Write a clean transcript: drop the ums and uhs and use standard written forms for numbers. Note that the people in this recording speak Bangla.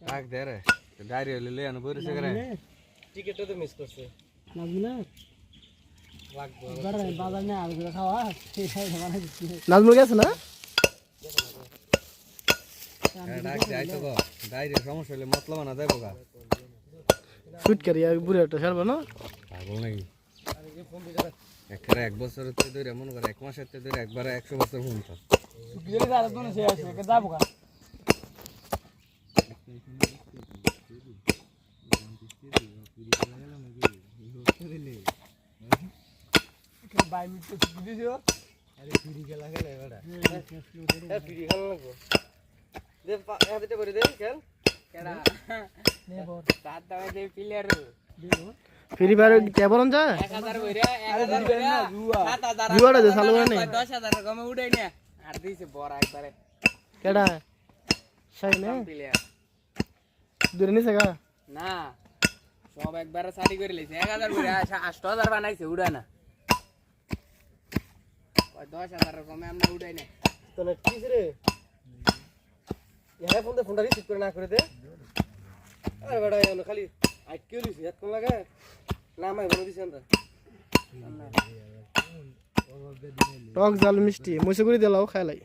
রাখ দে রে ডায়রি হলে লই আনো বইরে করে টিকেটটা তো মিস করছে লাগবে না লাগবে বাজার নিয়ে আলু করে খাওয়া নাজমুল গেছে না ডাক দে আইতো গো ডায়রি সমস্যা হলে মতলব না দেবো গা শুট করি বুড়ি একটা ছাড়বো না পাগল নাকি এক বছরের তো ধরে মনে করে 1 মাসের তো ধরে একবারে 100 বছর ফোন তো যাবো গা বাই মিনিট ছুটি দিছো আরে ফ্রি খেলা খেলে এবারে ফ্রি খেলা লাগবে দে হাতে করে দে খেল কেডা নেবর সাত দামে দে প্লেয়ার ফ্রি ফায়ার কেবল যায় 1000 কইরা 1000 কইরা 7000 জুয়াটা যে চালু করে নাই 10000 কমে উঠাই না আর দিছে বড় একবারে কেডা সাই না প্লেয়ার দূরে নিছে গা না সব একবারে সারি করে লইছে 1000 কইরা 8000 বানাইছে উড়া না 10000 কমে আমরা উঠাই না তো না কি রে ইয়া ফোনটা রিসিভ করে না করে দে আরে বড় এনো খালি আইকিউ দিছি এত কোন লাগে না মাই বলে দিছি আমরা টক জাল মিষ্টি মইছে করে দিলাও খাই লাই